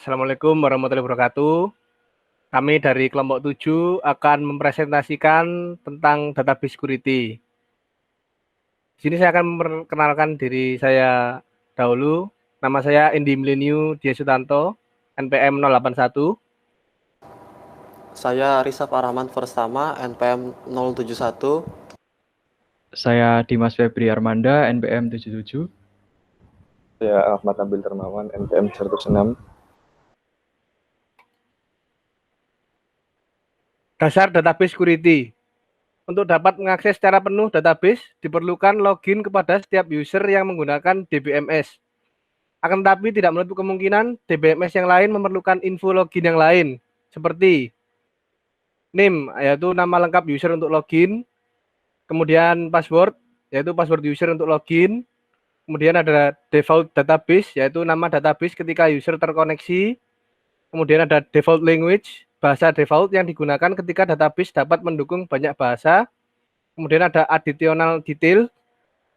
Assalamualaikum warahmatullahi wabarakatuh. Kami dari kelompok 7 akan mempresentasikan tentang database security. Di sini saya akan memperkenalkan diri saya dahulu. Nama saya Endi Mileniu Dia Sutanto, NPM 081. Saya Rizaf Arahman Pertama, NPM 071. Saya Dimas Febri Armanda, NPM 77. Saya Ahmad Nabil Dermawan, NPM 106. Dasar database security. Untuk dapat mengakses secara penuh database, diperlukan login kepada setiap user yang menggunakan DBMS. Akan tetapi tidak menutup kemungkinan DBMS yang lain memerlukan info login yang lain, seperti name, yaitu nama lengkap user untuk login, kemudian password, yaitu password user untuk login, kemudian ada default database, yaitu nama database ketika user terkoneksi, kemudian ada default language, bahasa default yang digunakan ketika database dapat mendukung banyak bahasa, kemudian ada additional detail,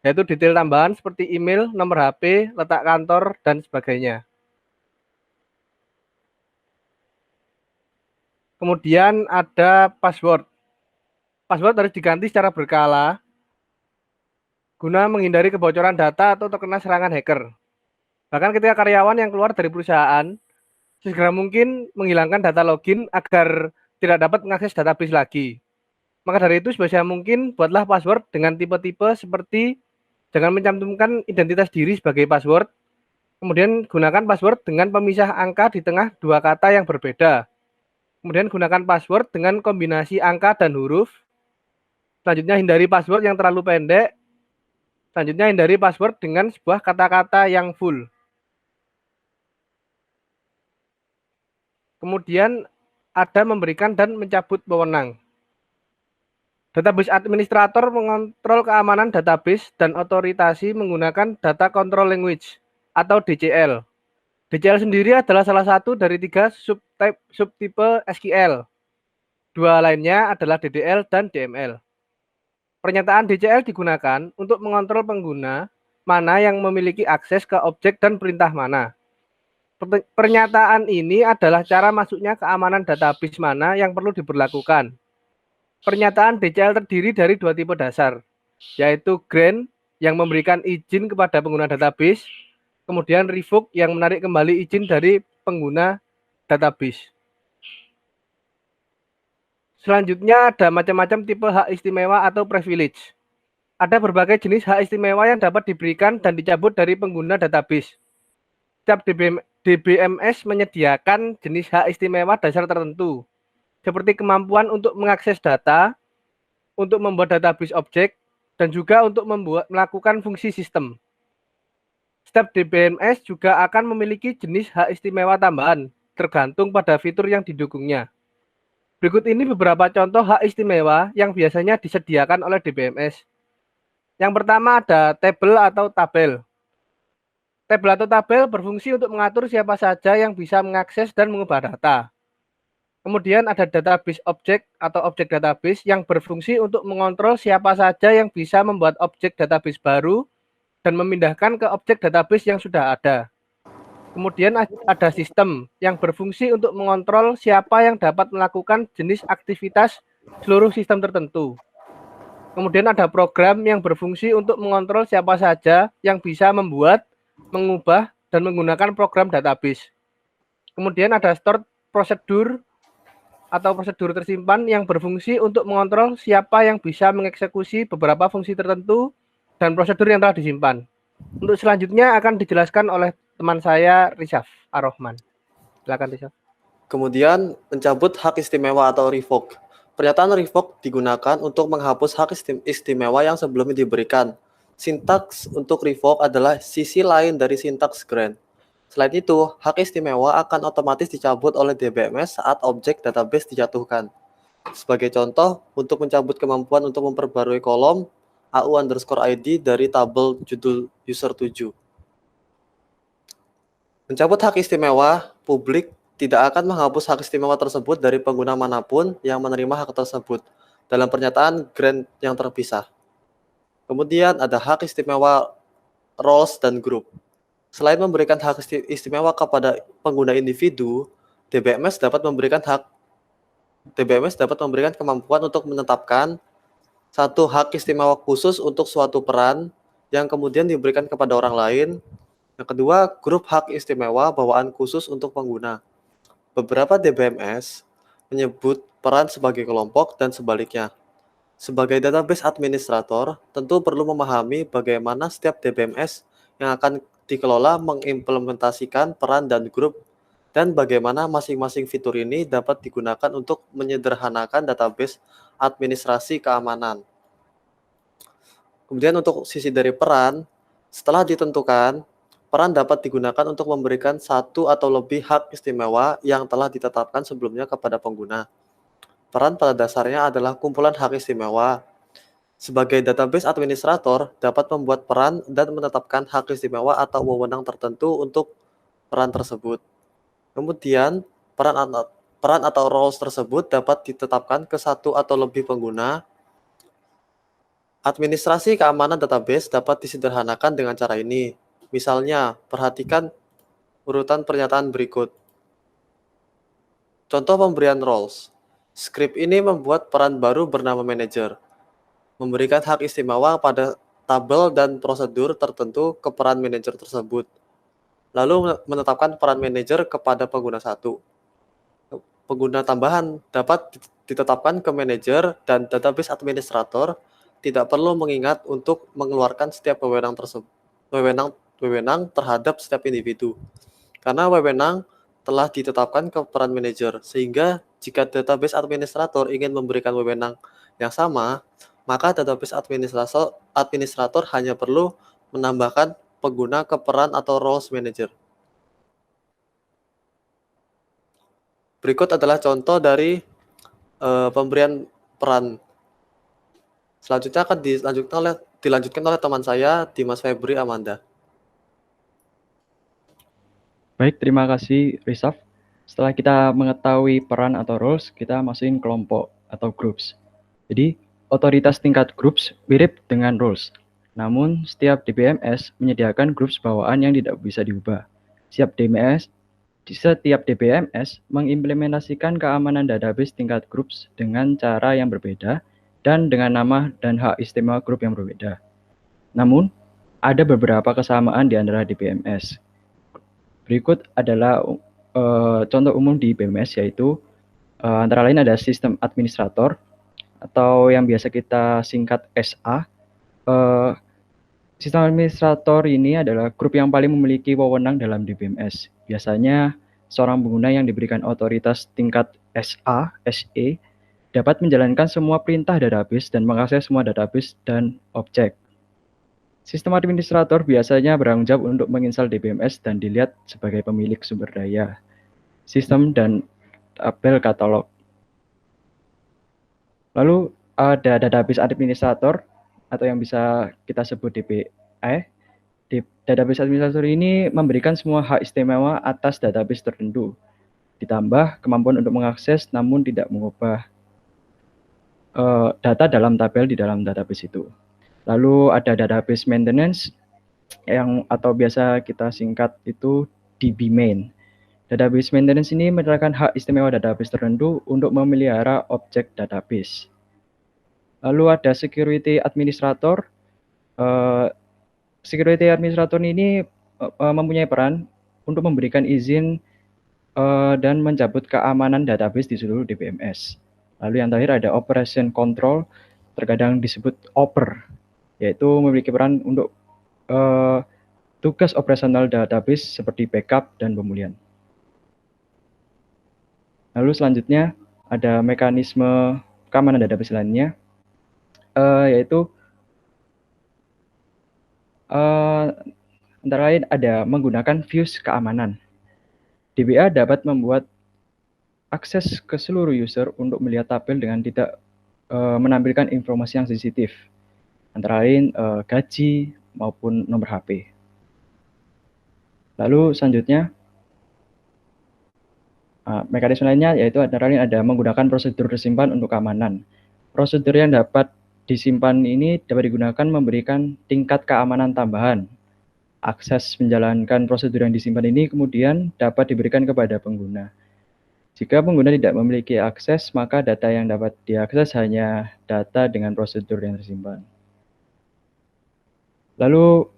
yaitu detail tambahan seperti email, nomor HP, letak kantor, dan sebagainya. Kemudian ada password. Password harus diganti secara berkala guna menghindari kebocoran data atau terkena serangan hacker. Bahkan ketika karyawan yang keluar dari perusahaan segera mungkin menghilangkan data login agar tidak dapat mengakses database lagi. Maka dari itu sebisa mungkin buatlah password dengan tipe-tipe seperti jangan mencantumkan identitas diri sebagai password. Kemudian gunakan password dengan pemisah angka di tengah dua kata yang berbeda. Kemudian gunakan password dengan kombinasi angka dan huruf. Selanjutnya hindari password yang terlalu pendek. Selanjutnya hindari password dengan sebuah kata-kata yang full. Kemudian ada memberikan dan mencabut wewenang. Database administrator mengontrol keamanan database dan otoritasi menggunakan data control language atau DCL. DCL sendiri adalah salah satu dari 3 subtipe SQL. Dua lainnya adalah DDL dan DML. Pernyataan DCL digunakan untuk mengontrol pengguna mana yang memiliki akses ke objek dan perintah mana. Pernyataan ini adalah cara masuknya keamanan database mana yang perlu diberlakukan. Pernyataan DCL terdiri dari dua tipe dasar, yaitu grant yang memberikan izin kepada pengguna database, kemudian revoke yang menarik kembali izin dari pengguna database. Selanjutnya ada macam-macam tipe hak istimewa atau privilege. Ada berbagai jenis hak istimewa yang dapat diberikan dan dicabut dari pengguna database. Setiap DBMS menyediakan jenis hak istimewa dasar tertentu, seperti kemampuan untuk mengakses data, untuk membuat database objek, dan juga untuk melakukan fungsi sistem. Setiap DBMS juga akan memiliki jenis hak istimewa tambahan, tergantung pada fitur yang didukungnya. Berikut ini beberapa contoh hak istimewa yang biasanya disediakan oleh DBMS. Yang pertama ada tabel atau tabel. Tabel atau tabel berfungsi untuk mengatur siapa saja yang bisa mengakses dan mengubah data. Kemudian ada database object atau objek database yang berfungsi untuk mengontrol siapa saja yang bisa membuat objek database baru dan memindahkan ke objek database yang sudah ada. Kemudian ada sistem yang berfungsi untuk mengontrol siapa yang dapat melakukan jenis aktivitas seluruh sistem tertentu. Kemudian ada program yang berfungsi untuk mengontrol siapa saja yang bisa membuat, mengubah, dan menggunakan program database. Kemudian ada stored procedure atau prosedur tersimpan yang berfungsi untuk mengontrol siapa yang bisa mengeksekusi beberapa fungsi tertentu dan prosedur yang telah disimpan. Untuk selanjutnya akan dijelaskan oleh teman saya Rizaf Ar-Rahman. Silakan Rizaf. Kemudian mencabut hak istimewa atau revoke. Pernyataan revoke digunakan untuk menghapus hak istimewa yang sebelumnya diberikan. Sintaks untuk revoke adalah sisi lain dari sintaks grant. Selain itu, hak istimewa akan otomatis dicabut oleh DBMS saat objek database dijatuhkan. Sebagai contoh, untuk mencabut kemampuan untuk memperbarui kolom AU_ID dari tabel judul user 7. Mencabut hak istimewa publik tidak akan menghapus hak istimewa tersebut dari pengguna manapun yang menerima hak tersebut dalam pernyataan grant yang terpisah. Kemudian ada hak istimewa roles dan group. Selain memberikan hak istimewa kepada pengguna individu, DBMS dapat memberikan kemampuan untuk menetapkan satu hak istimewa khusus untuk suatu peran yang kemudian diberikan kepada orang lain. Yang kedua, grup hak istimewa bawaan khusus untuk pengguna. Beberapa DBMS menyebut peran sebagai kelompok dan sebaliknya. Sebagai database administrator, tentu perlu memahami bagaimana setiap DBMS yang akan dikelola mengimplementasikan peran dan grup, dan bagaimana masing-masing fitur ini dapat digunakan untuk menyederhanakan database administrasi keamanan. Kemudian untuk sisi dari peran, setelah ditentukan, peran dapat digunakan untuk memberikan satu atau lebih hak istimewa yang telah ditetapkan sebelumnya kepada pengguna. Peran pada dasarnya adalah kumpulan hak istimewa. Sebagai database administrator, dapat membuat peran dan menetapkan hak istimewa atau wewenang tertentu untuk peran tersebut. Kemudian, peran atau roles tersebut dapat ditetapkan ke satu atau lebih pengguna. Administrasi keamanan database dapat disederhanakan dengan cara ini. Misalnya, perhatikan urutan pernyataan berikut. Contoh pemberian roles. Script ini membuat peran baru bernama manager, memberikan hak istimewa pada tabel dan prosedur tertentu ke peran manajer tersebut, lalu menetapkan peran manajer kepada pengguna satu. Pengguna tambahan dapat ditetapkan ke manajer, dan database administrator tidak perlu mengingat untuk mengeluarkan setiap wewenang terhadap setiap individu, karena wewenang telah ditetapkan ke peran manajer, sehingga jika database administrator ingin memberikan wewenang yang sama, maka database administrator hanya perlu menambahkan pengguna ke peran atau roles manager. Berikut adalah contoh dari pemberian peran. Selanjutnya akan dilanjutkan oleh teman saya, Dimas Febri Amanda. Baik, terima kasih Rizaf. Setelah kita mengetahui peran atau roles, kita masukin kelompok atau groups. Jadi, otoritas tingkat groups mirip dengan roles. Namun, setiap DBMS menyediakan groups bawaan yang tidak bisa diubah. Setiap DBMS mengimplementasikan keamanan database tingkat groups dengan cara yang berbeda dan dengan nama dan hak istimewa grup yang berbeda. Namun, ada beberapa kesamaan di antara DBMS. Berikut adalah contoh umum di BMS, yaitu antara lain ada sistem administrator atau yang biasa kita singkat SA. Sistem administrator ini adalah grup yang paling memiliki wewenang dalam DBMS. Biasanya seorang pengguna yang diberikan otoritas tingkat SA, SE dapat menjalankan semua perintah database dan mengakses semua database dan objek. Sistem administrator biasanya bertanggung jawab untuk menginstal DBMS dan dilihat sebagai pemilik sumber daya, sistem, dan tabel katalog. Lalu ada database administrator atau yang bisa kita sebut DBA. Database administrator ini memberikan semua hak istimewa atas database tertentu, ditambah kemampuan untuk mengakses namun tidak mengubah data dalam tabel di dalam database itu. Lalu ada database maintenance atau biasa kita singkat itu DB main. Database maintenance ini menerapkan hak istimewa database tertentu untuk memelihara objek database. Lalu ada security administrator. Security administrator ini mempunyai peran untuk memberikan izin dan mencabut keamanan database di seluruh DBMS. Lalu yang terakhir ada operation control, terkadang disebut OPER, yaitu memiliki peran untuk tugas operasional database seperti backup dan pemulihan. Lalu selanjutnya ada mekanisme keamanan database lainnya, yaitu antara lain ada menggunakan views keamanan. DBA dapat membuat akses ke seluruh user untuk melihat tabel dengan tidak menampilkan informasi yang sensitif, antara lain gaji maupun nomor HP. Lalu selanjutnya mekanisme lainnya yaitu antara lain ada menggunakan prosedur tersimpan untuk keamanan. Prosedur yang dapat disimpan ini dapat digunakan memberikan tingkat keamanan tambahan akses menjalankan prosedur yang disimpan ini kemudian dapat diberikan kepada pengguna. Jika pengguna tidak memiliki akses, maka data yang dapat diakses hanya data dengan prosedur yang tersimpan. Lalu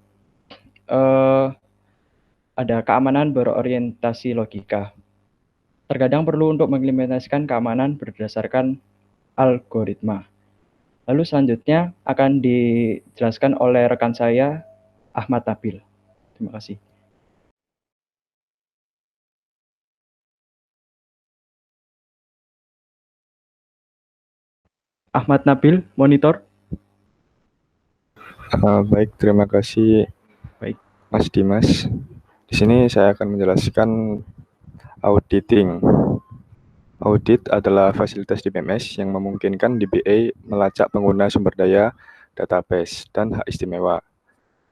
ada keamanan berorientasi logika. Terkadang perlu untuk mengimplementasikan keamanan berdasarkan algoritma. Lalu selanjutnya akan dijelaskan oleh rekan saya, Ahmad Nabil. Terima kasih. Ahmad Nabil, monitor. Baik, terima kasih Baik. Mas Dimas. Di sini saya akan menjelaskan auditing. Audit adalah fasilitas di BMS yang memungkinkan DBA melacak pengguna sumber daya, database, dan hak istimewa.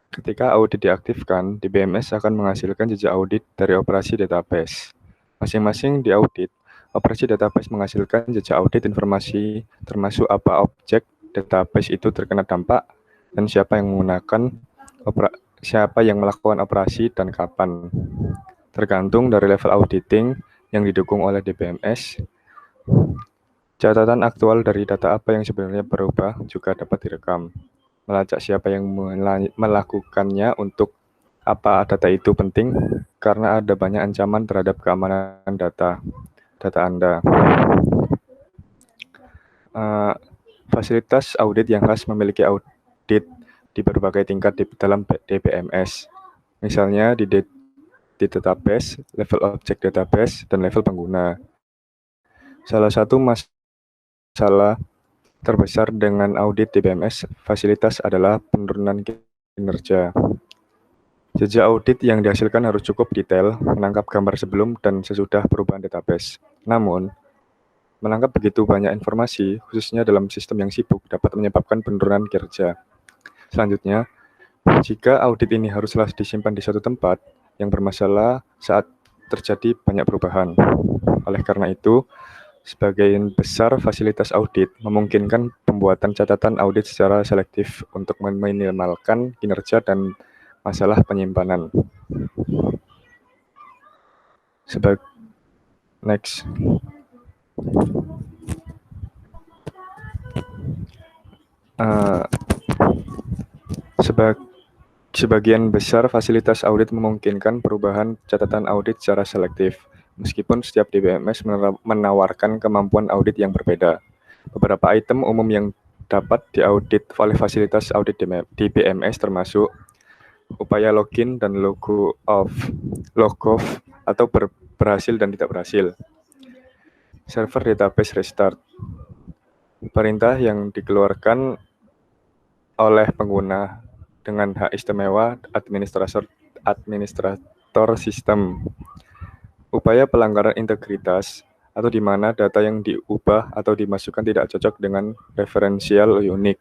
Ketika audit diaktifkan, DBMS akan menghasilkan jejak audit dari operasi database. Masing-masing di audit, operasi database menghasilkan jejak audit informasi termasuk apa objek database itu terkena dampak dan siapa yang melakukan operasi dan kapan. Tergantung dari level auditing yang didukung oleh DBMS, catatan aktual dari data apa yang sebenarnya berubah juga dapat direkam. Melacak siapa yang melakukannya untuk apa data itu penting karena ada banyak ancaman terhadap keamanan data Anda. Fasilitas audit yang khas memiliki audit di berbagai tingkat di dalam DBMS. Misalnya di database, level objek database, dan level pengguna. Salah satu masalah terbesar dengan audit DBMS fasilitas adalah penurunan kinerja. Jejak audit yang dihasilkan harus cukup detail, menangkap gambar sebelum dan sesudah perubahan database. Namun, menangkap begitu banyak informasi, khususnya dalam sistem yang sibuk, dapat menyebabkan penurunan kinerja. Selanjutnya, jika audit ini haruslah disimpan di suatu tempat yang bermasalah saat terjadi banyak perubahan. Oleh karena itu, sebagian besar fasilitas audit memungkinkan pembuatan catatan audit secara selektif untuk meminimalkan kinerja dan masalah penyimpanan. Next. Sebagian besar fasilitas audit memungkinkan perubahan catatan audit secara selektif, meskipun setiap DBMS menawarkan kemampuan audit yang berbeda. Beberapa item umum yang dapat diaudit oleh fasilitas audit DBMS termasuk upaya login dan log off atau berhasil dan tidak berhasil. Server database restart. Perintah yang dikeluarkan oleh pengguna dengan hak istimewa administrator sistem. Upaya pelanggaran integritas atau di mana data yang diubah atau dimasukkan tidak cocok dengan referensial unik.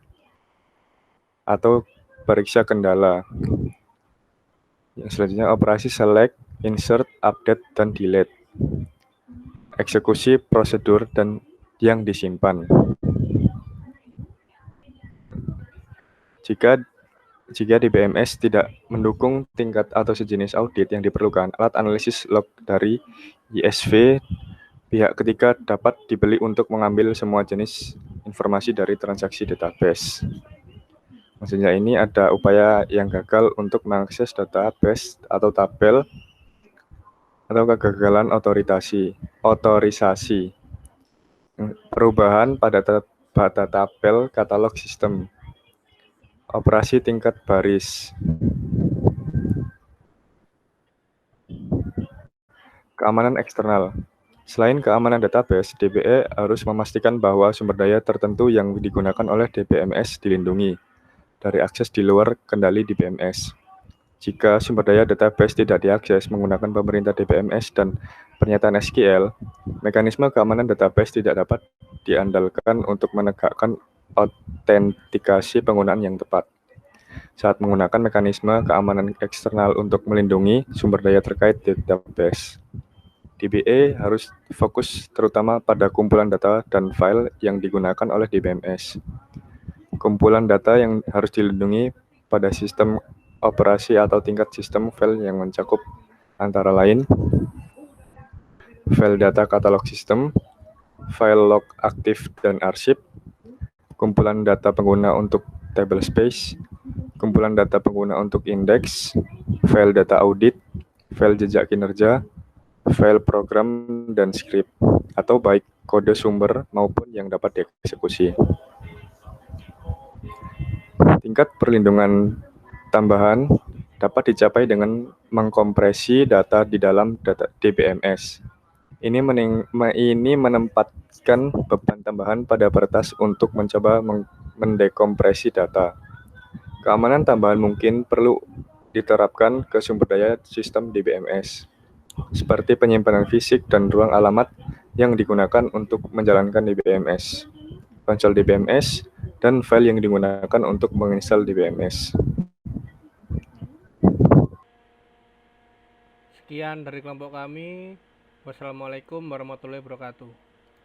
Atau periksa kendala. Yang selanjutnya operasi select, insert, update, dan delete. Eksekusi prosedur dan yang disimpan. Jika DBMS tidak mendukung tingkat atau sejenis audit yang diperlukan, alat analisis log dari ISV pihak ketiga dapat dibeli untuk mengambil semua jenis informasi dari transaksi database. Maksudnya ini ada upaya yang gagal untuk mengakses database atau tabel atau kegagalan otorisasi. Perubahan pada tabel katalog sistem. Operasi tingkat baris. Keamanan eksternal. Selain keamanan database, DBE harus memastikan bahwa sumber daya tertentu yang digunakan oleh DBMS dilindungi dari akses di luar kendali DBMS. Jika sumber daya database tidak diakses menggunakan pemerintah DBMS dan pernyataan SQL, mekanisme keamanan database tidak dapat diandalkan untuk menegakkan autentikasi penggunaan yang tepat. Saat menggunakan mekanisme keamanan eksternal untuk melindungi sumber daya terkait database, DBA harus fokus terutama pada kumpulan data dan file yang digunakan oleh DBMS. Kumpulan data yang harus dilindungi pada sistem operasi atau tingkat sistem file yang mencakup antara lain file data katalog sistem, file log aktif dan arsip, kumpulan data pengguna untuk table space, kumpulan data pengguna untuk indeks, file data audit, file jejak kinerja, file program dan script, atau baik kode sumber maupun yang dapat dieksekusi. Tingkat perlindungan tambahan dapat dicapai dengan mengkompresi data di dalam data DBMS. Ini menempatkan beban tambahan pada peretas untuk mencoba mendekompresi data. Keamanan tambahan mungkin perlu diterapkan ke sumber daya sistem DBMS, seperti penyimpanan fisik dan ruang alamat yang digunakan untuk menjalankan DBMS, konsol DBMS, dan file yang digunakan untuk menginstal DBMS. Sekian dari kelompok kami. Wassalamualaikum warahmatullahi wabarakatuh.